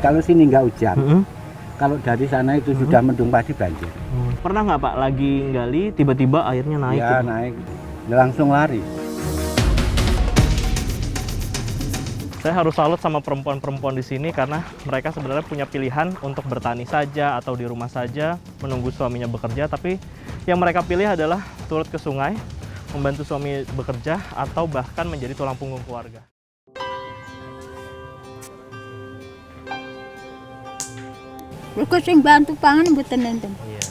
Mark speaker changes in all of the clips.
Speaker 1: kalau sini nggak hujan. Kalau dari sana itu sudah mendung padi banjir.
Speaker 2: Pernah nggak Pak lagi gali tiba-tiba airnya naik?
Speaker 1: Ya
Speaker 2: gitu?
Speaker 1: naik, langsung lari.
Speaker 2: Saya harus salut sama perempuan-perempuan di sini karena mereka sebenarnya punya pilihan untuk bertani saja atau di rumah saja menunggu suaminya bekerja, tapi yang mereka pilih adalah turut ke sungai, membantu suami bekerja atau bahkan menjadi tulang punggung keluarga.
Speaker 3: Mereka sing bantu pangan mboten enten.
Speaker 2: Iya.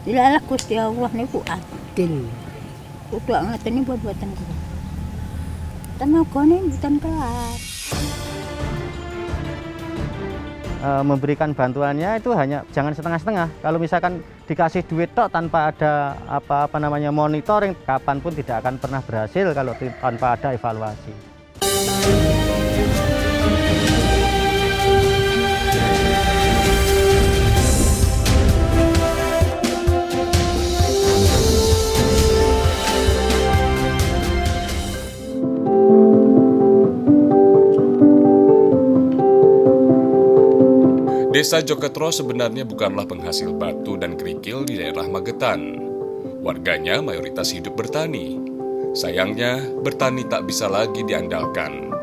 Speaker 3: Dilalah Gusti Allah niku adil. Kudu ngateni buat-buatan kula. Tenagane mboten kelar.
Speaker 4: Memberikan bantuannya itu hanya jangan setengah-setengah. Kalau misalkan dikasih duit tok tanpa ada apa namanya monitoring, kapanpun tidak akan pernah berhasil kalau tanpa ada evaluasi.
Speaker 5: Desa Joketro sebenarnya bukanlah penghasil batu dan kerikil di daerah Magetan. Warganya mayoritas hidup bertani. Sayangnya, bertani tak bisa lagi diandalkan.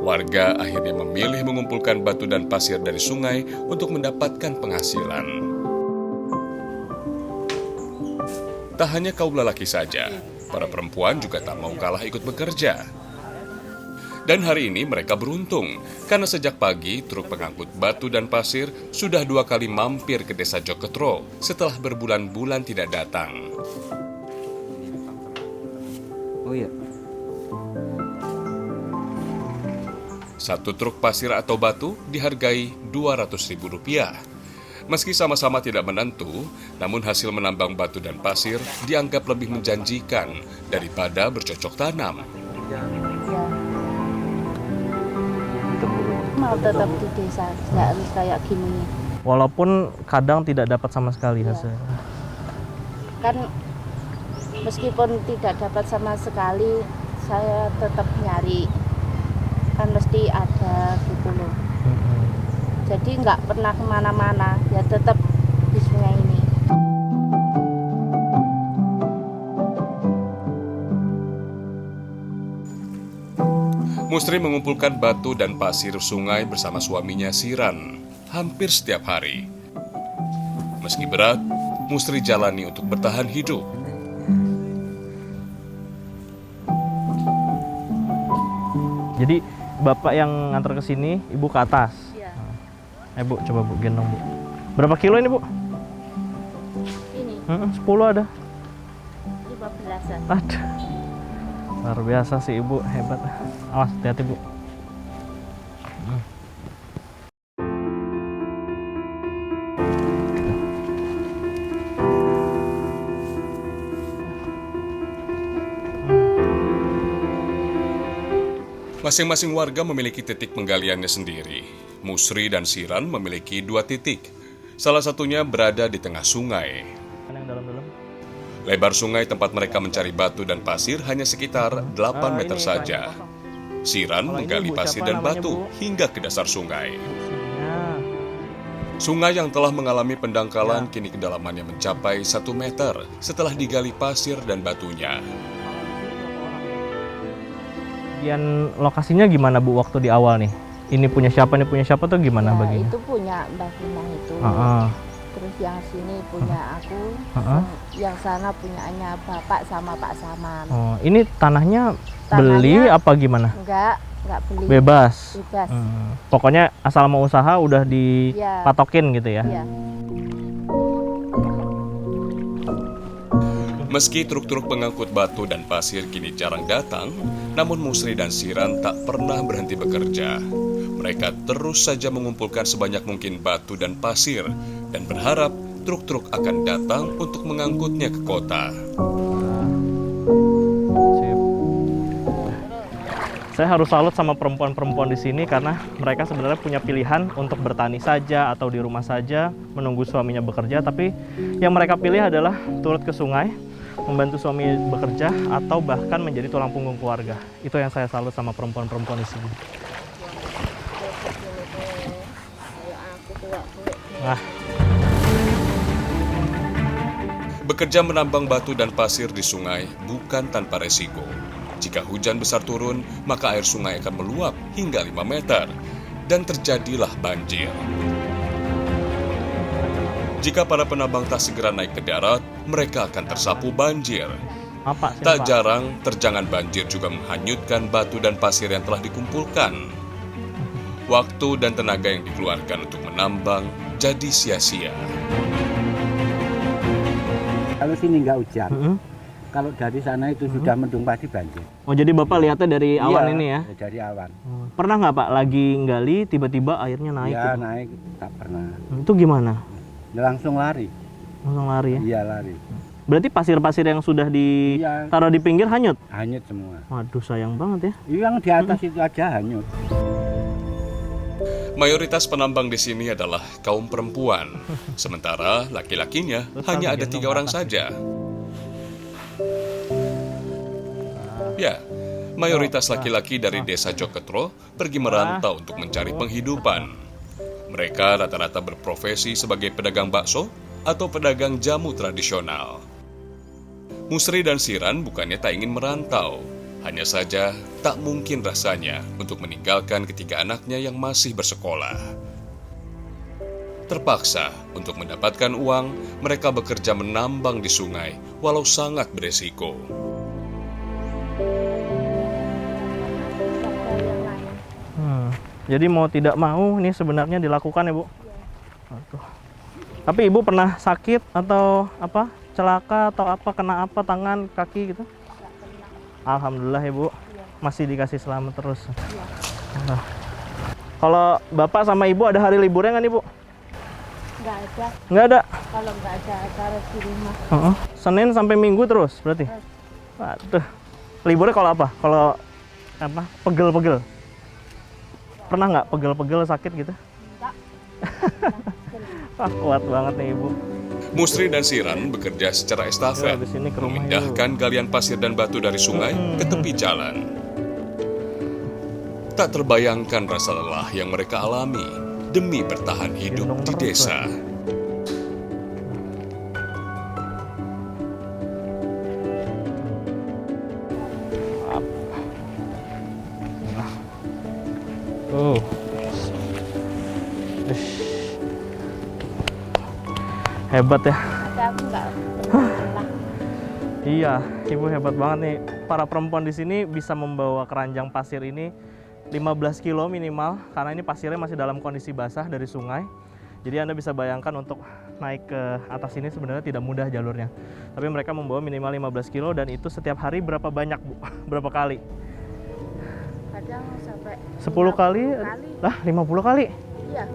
Speaker 5: Warga akhirnya memilih mengumpulkan batu dan pasir dari sungai untuk mendapatkan penghasilan. Tak hanya kaum lelaki saja, para perempuan juga tak mau kalah ikut bekerja. Dan hari ini mereka beruntung, karena sejak pagi truk pengangkut batu dan pasir sudah 2 kali mampir ke desa Joketro setelah berbulan-bulan tidak datang.
Speaker 4: Oh iya.
Speaker 5: Satu truk pasir atau batu dihargai Rp200.000. Meski sama-sama tidak menentu, namun hasil menambang batu dan pasir dianggap lebih menjanjikan daripada bercocok tanam.
Speaker 3: Ya. Mau tetap di desa, nggak harus kayak gini.
Speaker 2: Walaupun kadang tidak dapat sama sekali hasilnya.
Speaker 3: Kan meskipun tidak dapat sama sekali, saya tetap nyari. Kan mesti ada gitu loh. Jadi nggak pernah kemana-mana, ya tetap di sungai ini.
Speaker 5: Musri mengumpulkan batu dan pasir sungai bersama suaminya Siran hampir setiap hari. Meski berat, Musri jalani untuk bertahan hidup.
Speaker 2: Jadi bapak yang ngantar ke sini, ibu ke atas.
Speaker 3: Iya.
Speaker 2: Bu, coba bu gendong bu. Berapa kilo ini bu?
Speaker 3: Ini
Speaker 2: 10 ada.
Speaker 3: 15-an.
Speaker 2: Ada. Luar biasa sih ibu, hebat. Awas, hati-hati bu.
Speaker 5: Masing-masing warga memiliki titik penggaliannya sendiri. Musri dan Siran memiliki 2 titik. Salah satunya berada di tengah sungai.
Speaker 2: Yang dalam-dalam.
Speaker 5: Lebar sungai tempat mereka mencari batu dan pasir hanya sekitar 8 meter
Speaker 2: ini
Speaker 5: saja. Siran
Speaker 2: Kalau ini,
Speaker 5: menggali
Speaker 2: Bu,
Speaker 5: pasir
Speaker 2: siapa
Speaker 5: dan
Speaker 2: namanya,
Speaker 5: batu
Speaker 2: Bu?
Speaker 5: hingga ke dasar sungai.
Speaker 2: Nah,
Speaker 5: Sungai yang telah mengalami pendangkalan kini kedalamannya mencapai 1 meter setelah digali pasir dan batunya.
Speaker 2: kemudian lokasinya gimana bu waktu di awal nih? Ini punya siapa tuh gimana
Speaker 3: Ya,
Speaker 2: baginya?
Speaker 3: itu punya Mbak Vina itu. Terus yang sini punya aku, yang sana punyanya Bapak sama Pak Saman.
Speaker 2: Oh, ini tanahnya beli apa gimana?
Speaker 3: Enggak beli.
Speaker 2: Bebas.
Speaker 3: Bebas.
Speaker 2: Pokoknya asal mau usaha udah dipatokin gitu ya.
Speaker 3: Iya.
Speaker 5: Meski truk-truk pengangkut batu dan pasir kini jarang datang, namun Musri dan Siran tak pernah berhenti bekerja. Mereka terus saja mengumpulkan sebanyak mungkin batu dan pasir dan berharap truk-truk akan datang untuk mengangkutnya ke kota.
Speaker 2: Sip. Saya harus salut sama perempuan-perempuan di sini karena mereka sebenarnya punya pilihan untuk bertani saja atau di rumah saja menunggu suaminya bekerja, tapi yang mereka pilih adalah turut ke sungai, membantu suami bekerja atau bahkan menjadi tulang punggung keluarga. Itu yang saya salut sama perempuan-perempuan di sini. Nah,
Speaker 5: Bekerja menambang batu dan pasir di sungai bukan tanpa resiko. Jika hujan besar turun, maka air sungai akan meluap hingga 5 meter dan terjadilah banjir. Jika para penambang tak segera naik ke darat, mereka akan tersapu banjir.
Speaker 2: apa sih,
Speaker 5: Tak
Speaker 2: Pak?
Speaker 5: jarang, terjangan banjir juga menghanyutkan batu dan pasir yang telah dikumpulkan. Waktu dan tenaga yang dikeluarkan untuk menambang jadi sia-sia.
Speaker 1: Kalau sini nggak hujan,
Speaker 2: Mm-mm.
Speaker 1: kalau dari sana itu sudah mendung pasti banjir.
Speaker 2: Oh, jadi Bapak lihatnya dari awan
Speaker 1: Iya,
Speaker 2: ini ya?
Speaker 1: Dari awan.
Speaker 2: Pernah nggak Pak lagi nggali tiba-tiba airnya naik
Speaker 1: Iya,
Speaker 2: gitu?
Speaker 1: naik, tak pernah.
Speaker 2: Itu gimana?
Speaker 1: Langsung lari.
Speaker 2: Langsung lari ya?
Speaker 1: Iya, lari.
Speaker 2: Berarti pasir-pasir yang sudah
Speaker 1: Iya.
Speaker 2: ditaruh di pinggir hanyut?
Speaker 1: Hanyut semua.
Speaker 2: Waduh, sayang banget ya.
Speaker 1: Yang di atas itu aja hanyut.
Speaker 5: Mayoritas penambang di sini adalah kaum perempuan, sementara laki-lakinya hanya ada 3 orang saja. Ya, mayoritas laki-laki dari desa Joketro pergi merantau untuk mencari penghidupan. Mereka rata-rata berprofesi sebagai pedagang bakso atau pedagang jamu tradisional. Musri dan Siran bukannya tak ingin merantau, hanya saja tak mungkin rasanya untuk meninggalkan ketiga anaknya yang masih bersekolah. Terpaksa untuk mendapatkan uang, mereka bekerja menambang di sungai walau sangat beresiko.
Speaker 2: Jadi mau tidak mau ini sebenarnya dilakukan ya Bu? Aduh. Tapi Ibu pernah sakit atau apa? Celaka atau apa? Kena apa? Tangan, kaki gitu? Alhamdulillah ya Bu. Masih dikasih selamat terus. Nah. Kalau Bapak sama Ibu ada hari liburnya nggak nih Bu?
Speaker 3: Nggak ada.
Speaker 2: Nggak ada?
Speaker 3: Kalau nggak ada acara di rumah.
Speaker 2: Senin sampai Minggu terus berarti? Waduh. Liburnya kalau apa? Kalau apa? Pegel-pegel? Pernah nggak pegel-pegel sakit gitu?
Speaker 3: Enggak.
Speaker 2: Wah, kuat banget nih Ibu.
Speaker 5: Musri dan Siran bekerja secara estafet,
Speaker 2: Habis ini ke rumah
Speaker 5: memindahkan galian pasir dan batu dari sungai ke tepi jalan. Tak terbayangkan rasa lelah yang mereka alami demi bertahan hidup
Speaker 2: Gendong
Speaker 5: di
Speaker 2: terus,
Speaker 5: desa.
Speaker 2: Oh. Hebat ya.
Speaker 3: Ada aku nggak pernah lelah.
Speaker 2: Iya, Ibu hebat banget nih. Para perempuan di sini bisa membawa keranjang pasir ini 15 kilo minimal karena ini pasirnya masih dalam kondisi basah dari sungai. Jadi Anda bisa bayangkan untuk naik ke atas ini sebenarnya tidak mudah jalurnya. Tapi mereka membawa minimal 15 kilo dan itu setiap hari berapa banyak Bu? Berapa kali?
Speaker 3: Kadang sampai
Speaker 2: 10 kali? Lah, 50 kali?
Speaker 3: Iya.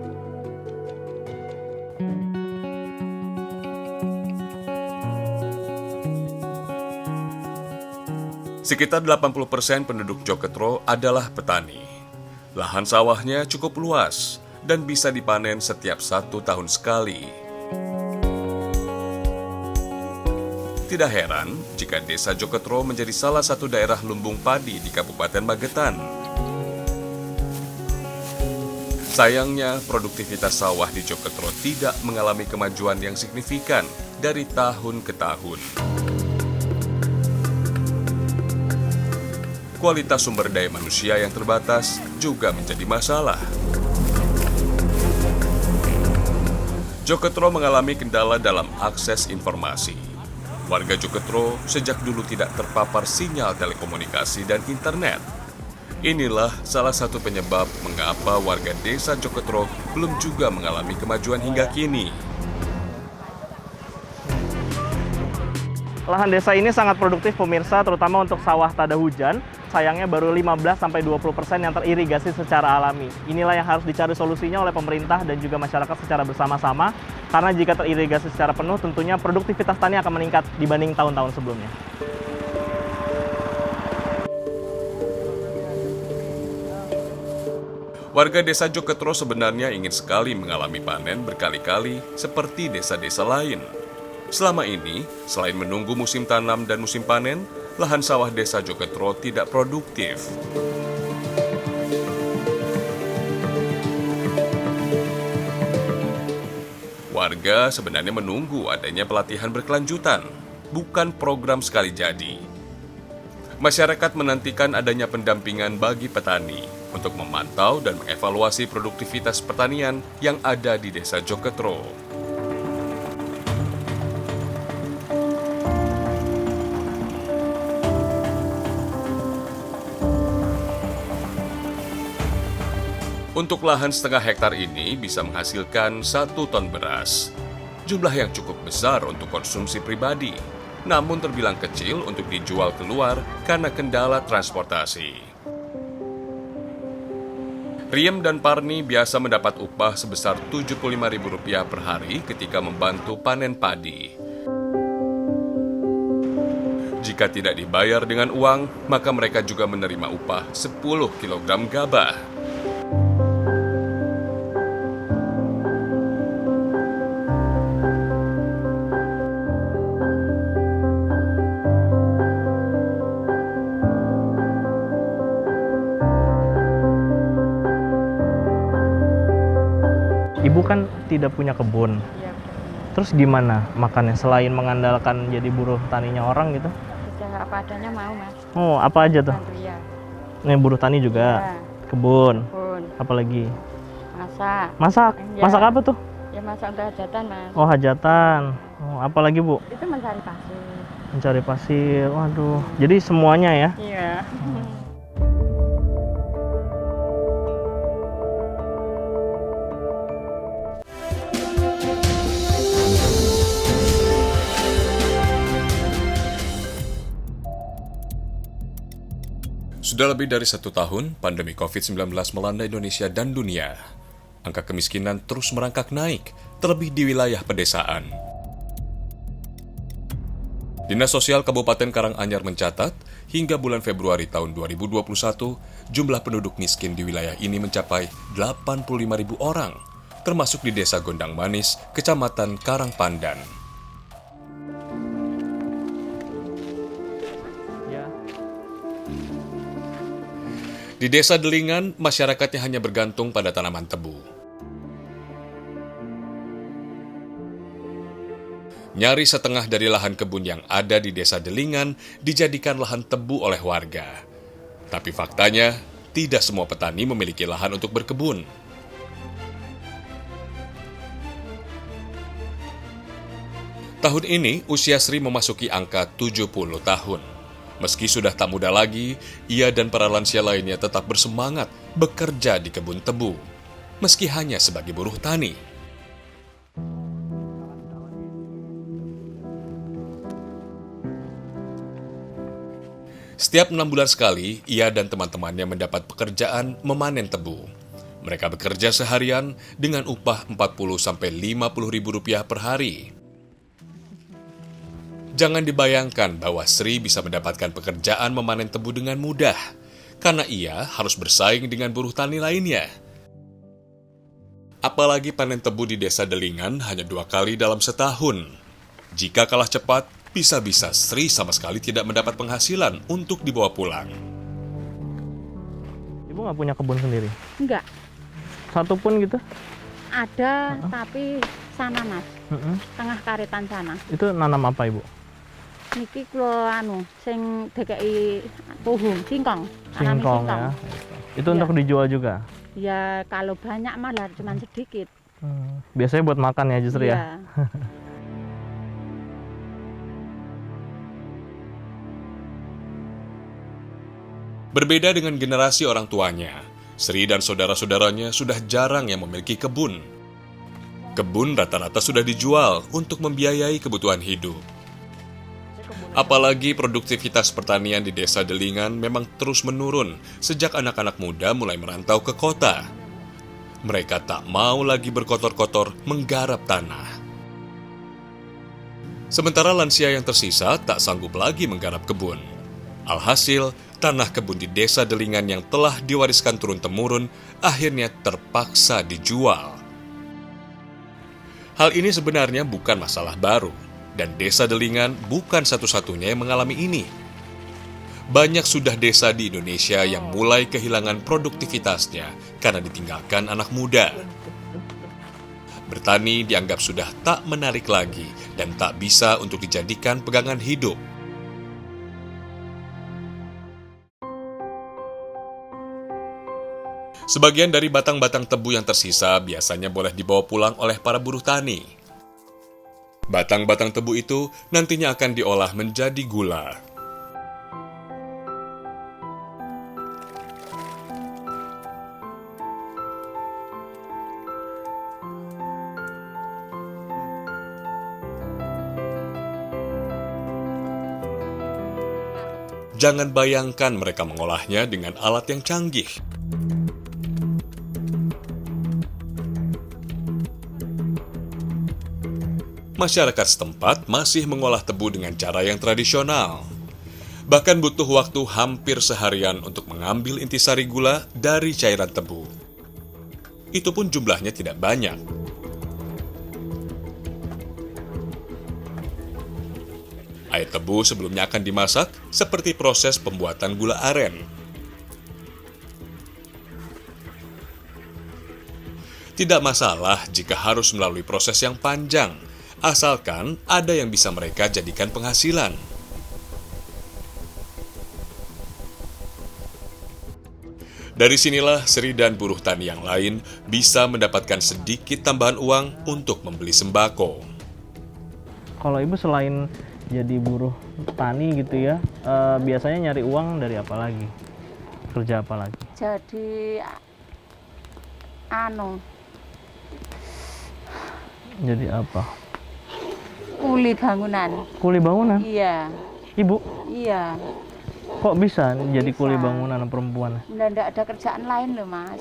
Speaker 5: Sekitar 80% penduduk Joketro adalah petani. Lahan sawahnya cukup luas dan bisa dipanen setiap 1 tahun sekali. Tidak heran jika desa Joketro menjadi salah satu daerah lumbung padi di Kabupaten Magetan. Sayangnya, produktivitas sawah di Joketro tidak mengalami kemajuan yang signifikan dari tahun ke tahun. Kualitas sumber daya manusia yang terbatas juga menjadi masalah. Joketro mengalami kendala dalam akses informasi. Warga Joketro sejak dulu tidak terpapar sinyal telekomunikasi dan internet. Inilah salah satu penyebab mengapa warga desa Joketro belum juga mengalami kemajuan hingga kini.
Speaker 2: Lahan desa ini sangat produktif pemirsa, terutama untuk sawah tada hujan. Sayangnya baru 15-20% yang teririgasi secara alami. Inilah yang harus dicari solusinya oleh pemerintah dan juga masyarakat secara bersama-sama. Karena jika teririgasi secara penuh, tentunya produktivitas tani akan meningkat dibanding tahun-tahun sebelumnya.
Speaker 5: Warga desa Joketro sebenarnya ingin sekali mengalami panen berkali-kali seperti desa-desa lain. Selama ini, selain menunggu musim tanam dan musim panen, lahan sawah desa Joketro tidak produktif. Warga sebenarnya menunggu adanya pelatihan berkelanjutan, bukan program sekali jadi. Masyarakat menantikan adanya pendampingan bagi petani untuk memantau dan mengevaluasi produktivitas pertanian yang ada di Desa Joketro. Untuk lahan setengah hektar ini bisa menghasilkan 1 ton beras. Jumlah yang cukup besar untuk konsumsi pribadi, namun terbilang kecil untuk dijual keluar karena kendala transportasi. Riem dan Parni biasa mendapat upah sebesar Rp75.000 per hari ketika membantu panen padi. Jika tidak dibayar dengan uang, maka mereka juga menerima upah 10 kg gabah.
Speaker 2: Ibu kan tidak punya kebun.
Speaker 6: Iya,
Speaker 2: Terus gimana makannya selain mengandalkan jadi buruh taninya orang gitu?
Speaker 6: kerja apa adanya mau Mas.
Speaker 2: Oh, apa aja tuh?
Speaker 6: Bantu ya.
Speaker 2: Nih buruh tani juga,
Speaker 6: Ya,
Speaker 2: kebun,
Speaker 6: pun
Speaker 2: apalagi?
Speaker 6: masak.
Speaker 2: Masak?
Speaker 6: Iya.
Speaker 2: Masak apa tuh?
Speaker 6: Ya masak untuk hajatan Mas.
Speaker 2: Oh, hajatan. Oh, apalagi Bu?
Speaker 6: Itu mencari pasir.
Speaker 2: Mencari pasir. Waduh. Jadi semuanya ya?
Speaker 6: Iya.
Speaker 5: Sudah lebih dari 1 tahun, pandemi COVID-19 melanda Indonesia dan dunia. Angka kemiskinan terus merangkak naik, terlebih di wilayah pedesaan. Dinas Sosial Kabupaten Karanganyar mencatat, hingga bulan Februari tahun 2021, jumlah penduduk miskin di wilayah ini mencapai 85.000 orang, termasuk di Desa Gondang Manis, Kecamatan Karangpandan.
Speaker 2: Ya.
Speaker 5: Di Desa Delingan, masyarakatnya hanya bergantung pada tanaman tebu. Nyaris setengah dari lahan kebun yang ada di Desa Delingan dijadikan lahan tebu oleh warga. Tapi faktanya, tidak semua petani memiliki lahan untuk berkebun. Tahun ini, usia Sri memasuki angka 70 tahun. Meski sudah tak muda lagi, ia dan para lansia lainnya tetap bersemangat bekerja di kebun tebu, meski hanya sebagai buruh tani. Setiap 6 bulan sekali, ia dan teman-temannya mendapat pekerjaan memanen tebu. Mereka bekerja seharian dengan upah Rp40.000–50.000 per hari. Jangan dibayangkan bahwa Sri bisa mendapatkan pekerjaan memanen tebu dengan mudah, karena ia harus bersaing dengan buruh tani lainnya. Apalagi panen tebu di Desa Delingan hanya 2 kali dalam setahun. Jika kalah cepat, bisa-bisa Sri sama sekali tidak mendapat penghasilan untuk dibawa pulang.
Speaker 2: Ibu nggak punya kebun sendiri?
Speaker 6: Enggak,
Speaker 2: Satu pun gitu?
Speaker 6: ada tapi sana Mas,
Speaker 2: Mm-mm.
Speaker 6: tengah karetan sana.
Speaker 2: Itu nanam apa Ibu?
Speaker 6: Niki kula sing DKI puhung singkong. Tanami
Speaker 2: Singkong ya. Itu
Speaker 6: Iya.
Speaker 2: untuk dijual juga?
Speaker 6: Ya kalau banyak malah cuma sedikit.
Speaker 2: Biasanya buat makan ya justru ya?
Speaker 6: Iya.
Speaker 5: Berbeda dengan generasi orang tuanya, Sri dan saudara-saudaranya sudah jarang yang memiliki kebun. Kebun rata-rata sudah dijual untuk membiayai kebutuhan hidup. Apalagi produktivitas pertanian di Desa Delingan memang terus menurun sejak anak-anak muda mulai merantau ke kota. Mereka tak mau lagi berkotor-kotor menggarap tanah. Sementara lansia yang tersisa tak sanggup lagi menggarap kebun. Alhasil, tanah kebun di Desa Delingan yang telah diwariskan turun-temurun akhirnya terpaksa dijual. Hal ini sebenarnya bukan masalah baru, dan Desa Delingan bukan satu-satunya yang mengalami ini. Banyak sudah desa di Indonesia yang mulai kehilangan produktivitasnya karena ditinggalkan anak muda. Bertani dianggap sudah tak menarik lagi dan tak bisa untuk dijadikan pegangan hidup. Sebagian dari batang-batang tebu yang tersisa biasanya boleh dibawa pulang oleh para buruh tani. Batang-batang tebu itu nantinya akan diolah menjadi gula. Jangan bayangkan mereka mengolahnya dengan alat yang canggih. Masyarakat setempat masih mengolah tebu dengan cara yang tradisional. Bahkan butuh waktu hampir seharian untuk mengambil intisari gula dari cairan tebu. Itu pun jumlahnya tidak banyak. Air tebu sebelumnya akan dimasak seperti proses pembuatan gula aren. Tidak masalah jika harus melalui proses yang panjang, asalkan ada yang bisa mereka jadikan penghasilan. Dari sinilah Sri dan buruh tani yang lain bisa mendapatkan sedikit tambahan uang untuk membeli sembako.
Speaker 2: Kalau ibu selain jadi buruh tani gitu ya, biasanya nyari uang dari apa lagi? Kerja apa lagi?
Speaker 6: Jadi
Speaker 2: Jadi apa?
Speaker 6: kuli bangunan.
Speaker 2: Kuli bangunan?
Speaker 6: Iya,
Speaker 2: Ibu,
Speaker 6: iya.
Speaker 2: kok bisa jadi
Speaker 6: Bisa.
Speaker 2: kuli bangunan perempuan?
Speaker 6: Nggak ada kerjaan lain loh, Mas.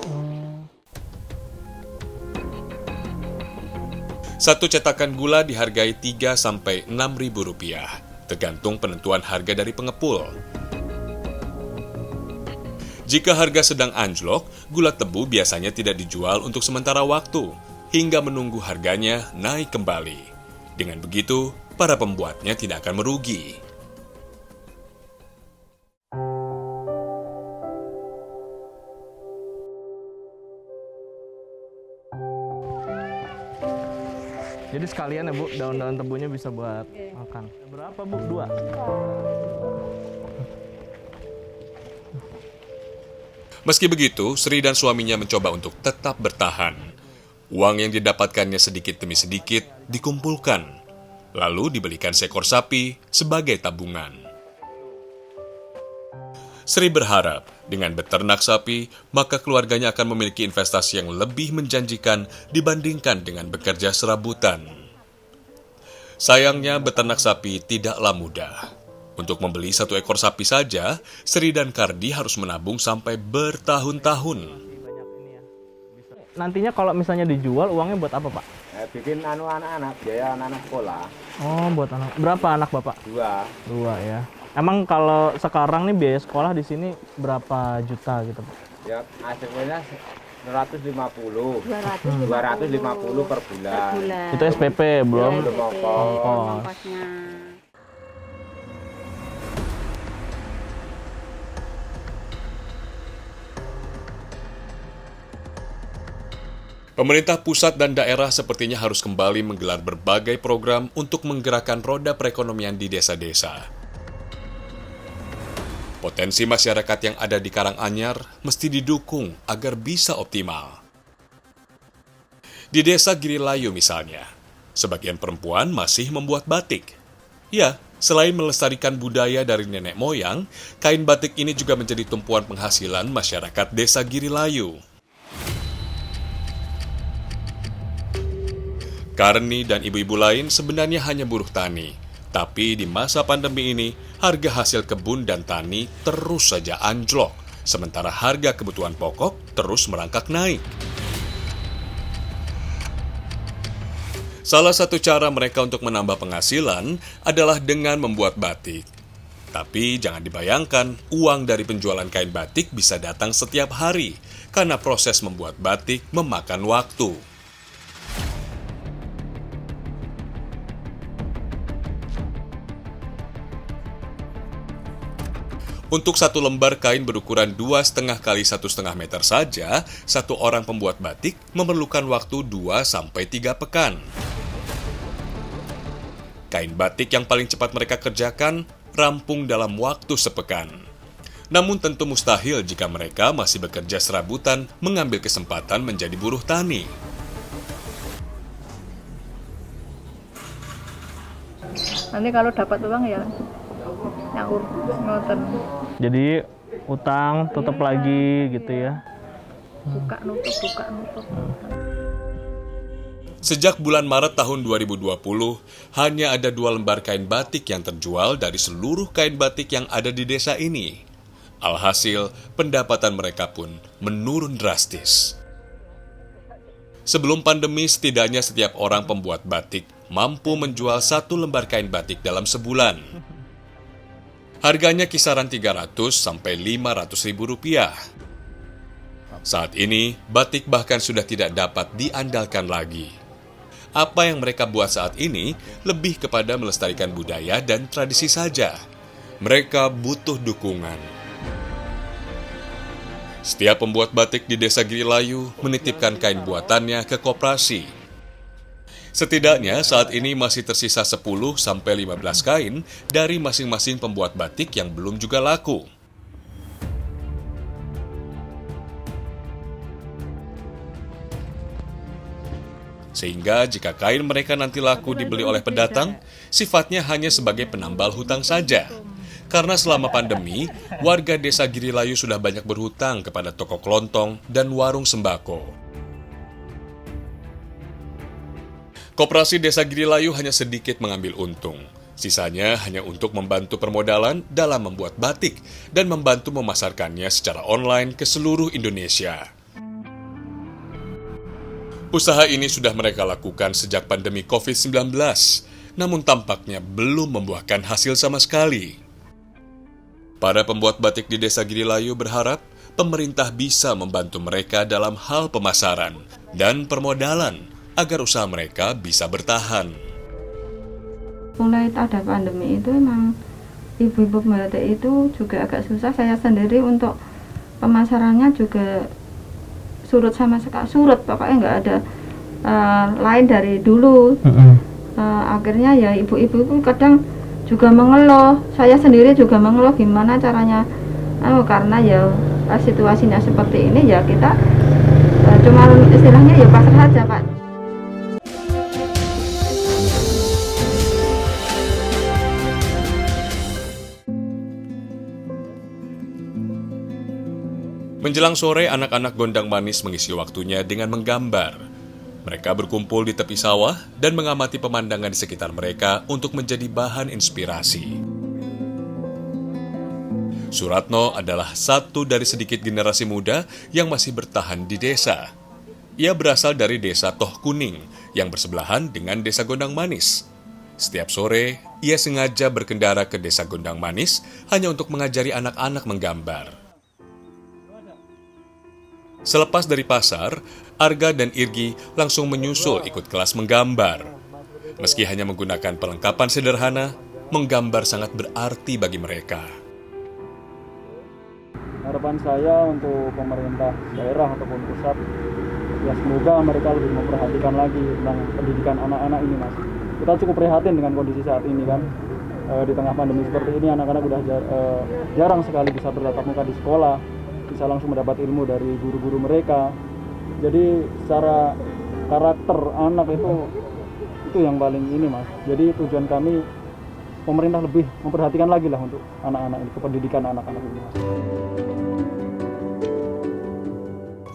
Speaker 5: Satu cetakan gula dihargai 3 sampai 6 ribu rupiah, tergantung penentuan harga dari pengepul. Jika harga sedang anjlok, gula tebu biasanya tidak dijual untuk sementara waktu, hingga menunggu harganya naik kembali. Dengan begitu, para pembuatnya tidak akan merugi.
Speaker 2: Jadi sekalian ya Bu, daun-daun tebunya bisa buat makan. Berapa Bu? 2?
Speaker 5: Meski begitu, Sri dan suaminya mencoba untuk tetap bertahan. Uang yang didapatkannya sedikit demi sedikit dikumpulkan, lalu dibelikan seekor sapi sebagai tabungan. Sri berharap dengan beternak sapi, maka keluarganya akan memiliki investasi yang lebih menjanjikan dibandingkan dengan bekerja serabutan. Sayangnya, beternak sapi tidaklah mudah. Untuk membeli 1 ekor sapi saja, Sri dan Kardi harus menabung sampai bertahun-tahun.
Speaker 2: Nantinya kalau misalnya dijual, uangnya buat apa Pak?
Speaker 1: Bikin anak-anak, biaya anak-anak sekolah.
Speaker 2: Oh, buat anak. Berapa anak Bapak?
Speaker 1: 2.
Speaker 2: 2 ya. Emang kalau sekarang nih biaya sekolah di sini berapa juta gitu Pak?
Speaker 1: Ya, hasilnya 150.
Speaker 6: 250
Speaker 1: per bulan.
Speaker 2: Itu SPP belum?
Speaker 1: Belum
Speaker 6: ongkosnya.
Speaker 5: Pemerintah pusat dan daerah sepertinya harus kembali menggelar berbagai program untuk menggerakkan roda perekonomian di desa-desa. Potensi masyarakat yang ada di Karanganyar mesti didukung agar bisa optimal. Di desa Girilayu misalnya, sebagian perempuan masih membuat batik. Ya, selain melestarikan budaya dari nenek moyang, kain batik ini juga menjadi tumpuan penghasilan masyarakat desa Girilayu. Karni dan ibu-ibu lain sebenarnya hanya buruh tani, tapi di masa pandemi ini, harga hasil kebun dan tani terus saja anjlok, sementara harga kebutuhan pokok terus merangkak naik. Salah satu cara mereka untuk menambah penghasilan adalah dengan membuat batik. Tapi jangan dibayangkan, uang dari penjualan kain batik bisa datang setiap hari, karena proses membuat batik memakan waktu. Untuk satu lembar kain berukuran 2,5 kali 1,5 meter saja, satu orang pembuat batik memerlukan waktu 2-3 pekan. Kain batik yang paling cepat mereka kerjakan rampung dalam waktu sepekan. Namun tentu mustahil jika mereka masih bekerja serabutan mengambil kesempatan menjadi buruh tani.
Speaker 7: Nanti kalau dapat uang ya nyaur ngoten.
Speaker 2: Jadi utang tutup lagi gitu ya.
Speaker 7: Buka nutup.
Speaker 5: Sejak bulan Maret tahun 2020, hanya ada 2 lembar kain batik yang terjual dari seluruh kain batik yang ada di desa ini. Alhasil, pendapatan mereka pun menurun drastis. Sebelum pandemi, setidaknya setiap orang pembuat batik mampu menjual 1 lembar kain batik dalam sebulan. Harganya kisaran 300 sampai 500 ribu rupiah. Saat ini, batik bahkan sudah tidak dapat diandalkan lagi. Apa yang mereka buat saat ini lebih kepada melestarikan budaya dan tradisi saja. Mereka butuh dukungan. Setiap pembuat batik di Desa Girilayu menitipkan kain buatannya ke koperasi. Setidaknya saat ini masih tersisa 10-15 kain dari masing-masing pembuat batik yang belum juga laku. Sehingga jika kain mereka nanti laku dibeli oleh pendatang, sifatnya hanya sebagai penambal hutang saja. Karena selama pandemi, warga Desa Girilayu sudah banyak berhutang kepada toko kelontong dan warung sembako. Koperasi Desa Girilayu hanya sedikit mengambil untung. Sisanya hanya untuk membantu permodalan dalam membuat batik dan membantu memasarkannya secara online ke seluruh Indonesia. Usaha ini sudah mereka lakukan sejak pandemi COVID-19, namun tampaknya belum membuahkan hasil sama sekali. Para pembuat batik di Desa Girilayu berharap pemerintah bisa membantu mereka dalam hal pemasaran dan permodalan agar usaha mereka bisa bertahan.
Speaker 7: Mulai ada pandemi itu memang ibu-ibu batik itu juga agak susah. Saya sendiri untuk pemasarannya juga surut sama sekali, surut pokoknya nggak ada lain dari dulu. Akhirnya ya ibu-ibu itu kadang juga mengeluh, saya sendiri juga mengeluh gimana caranya, karena ya situasinya seperti ini ya kita cuma istilahnya ya pasrah aja Pak.
Speaker 5: Menjelang sore, anak-anak Gondang Manis mengisi waktunya dengan menggambar. Mereka berkumpul di tepi sawah dan mengamati pemandangan di sekitar mereka untuk menjadi bahan inspirasi. Suratno adalah satu dari sedikit generasi muda yang masih bertahan di desa. Ia berasal dari desa Toh Kuning yang bersebelahan dengan desa Gondang Manis. Setiap sore, ia sengaja berkendara ke desa Gondang Manis hanya untuk mengajari anak-anak menggambar. Selepas dari pasar, Arga dan Irgi langsung menyusul ikut kelas menggambar. Meski hanya menggunakan perlengkapan sederhana, menggambar sangat berarti bagi mereka.
Speaker 8: Harapan saya untuk pemerintah daerah ataupun pusat, ya semoga mereka lebih memperhatikan lagi tentang pendidikan anak-anak ini, Mas. Kita cukup prihatin dengan kondisi saat ini kan. Di tengah pandemi seperti ini, anak-anak udah jarang sekali bisa bertatap muka di sekolah, bisa langsung mendapat ilmu dari guru-guru mereka. Jadi secara karakter anak itu yang paling ini, Mas. Jadi tujuan kami pemerintah lebih memperhatikan lagi lah untuk anak-anak ini, kependidikan anak-anak ini, Mas.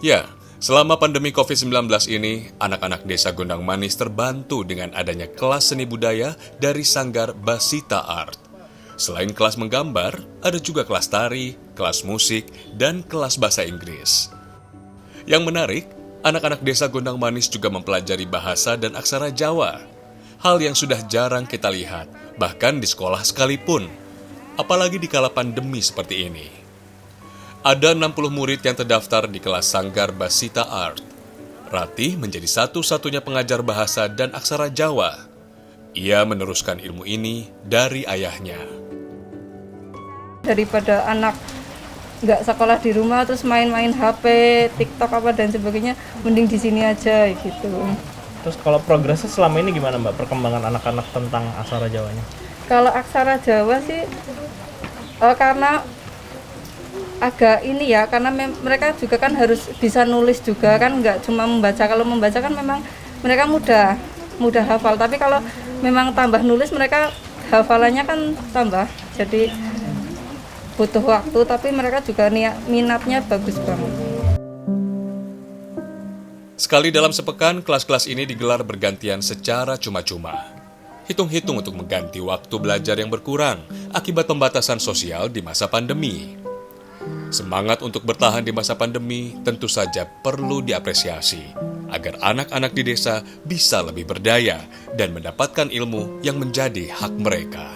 Speaker 5: Ya, selama pandemi COVID-19 ini, anak-anak desa Gondang Manis terbantu dengan adanya kelas seni budaya dari Sanggar Basita Art. Selain kelas menggambar, ada juga kelas tari, kelas musik, dan kelas bahasa Inggris. Yang menarik, anak-anak desa Gondang Manis juga mempelajari bahasa dan aksara Jawa. Hal yang sudah jarang kita lihat, bahkan di sekolah sekalipun. Apalagi di kala pandemi seperti ini. Ada 60 murid yang terdaftar di kelas Sanggar Basita Art. Ratih menjadi satu-satunya pengajar bahasa dan aksara Jawa. Ia meneruskan ilmu ini dari ayahnya.
Speaker 7: Daripada anak nggak sekolah di rumah terus main-main HP, TikTok apa dan sebagainya, mending di sini aja gitu.
Speaker 2: Terus kalau progresnya selama ini gimana Mbak, perkembangan anak-anak tentang aksara Jawanya?
Speaker 7: Kalau aksara Jawa sih karena agak ini ya, karena mereka juga kan harus bisa nulis juga kan, nggak cuma membaca. Kalau membaca kan memang mereka mudah hafal, tapi kalau memang tambah nulis mereka hafalannya kan tambah, jadi butuh waktu, tapi mereka juga minatnya bagus banget.
Speaker 5: Sekali dalam sepekan, kelas-kelas ini digelar bergantian secara cuma-cuma. Hitung-hitung untuk mengganti waktu belajar yang berkurang akibat pembatasan sosial di masa pandemi. Semangat untuk bertahan di masa pandemi tentu saja perlu diapresiasi agar anak-anak di desa bisa lebih berdaya dan mendapatkan ilmu yang menjadi hak mereka.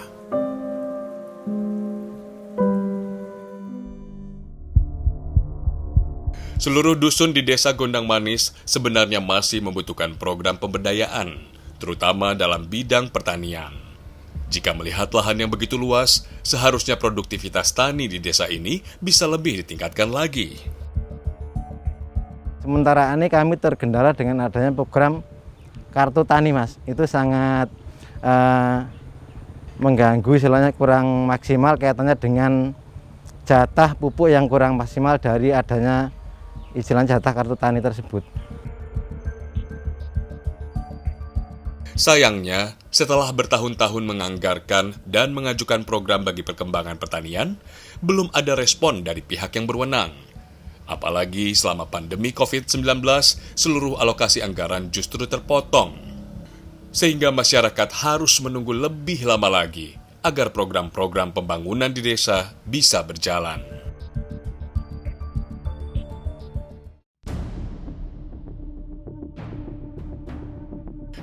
Speaker 5: Seluruh dusun di desa Gondang Manis sebenarnya masih membutuhkan program pemberdayaan, terutama dalam bidang pertanian. Jika melihat lahan yang begitu luas, seharusnya produktivitas tani di desa ini bisa lebih ditingkatkan lagi.
Speaker 4: Sementara ini kami tergendala dengan adanya program Kartu Tani, Mas. Itu sangat mengganggu, istilahnya kurang maksimal kaitannya dengan jatah pupuk yang kurang maksimal dari adanya istilahnya jatah Kartu Tani tersebut.
Speaker 5: Sayangnya, setelah bertahun-tahun menganggarkan dan mengajukan program bagi perkembangan pertanian, belum ada respon dari pihak yang berwenang. Apalagi selama pandemi COVID-19, seluruh alokasi anggaran justru terpotong. Sehingga masyarakat harus menunggu lebih lama lagi agar program-program pembangunan di desa bisa berjalan.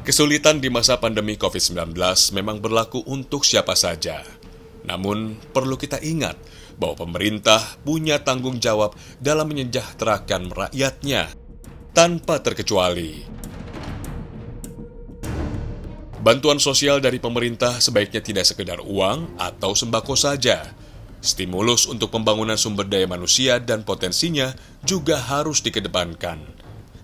Speaker 5: Kesulitan di masa pandemi COVID-19 memang berlaku untuk siapa saja. Namun, perlu kita ingat bahwa pemerintah punya tanggung jawab dalam menyejahterakan rakyatnya tanpa terkecuali. Bantuan sosial dari pemerintah sebaiknya tidak sekedar uang atau sembako saja. Stimulus untuk pembangunan sumber daya manusia dan potensinya juga harus dikedepankan.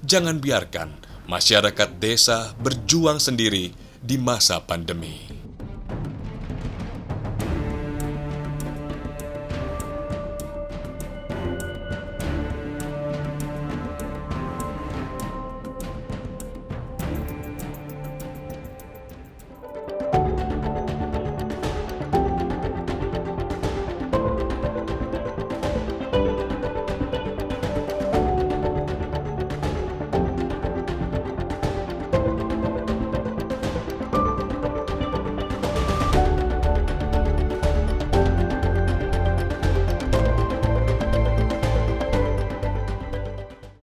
Speaker 5: Jangan biarkan masyarakat desa berjuang sendiri di masa pandemi.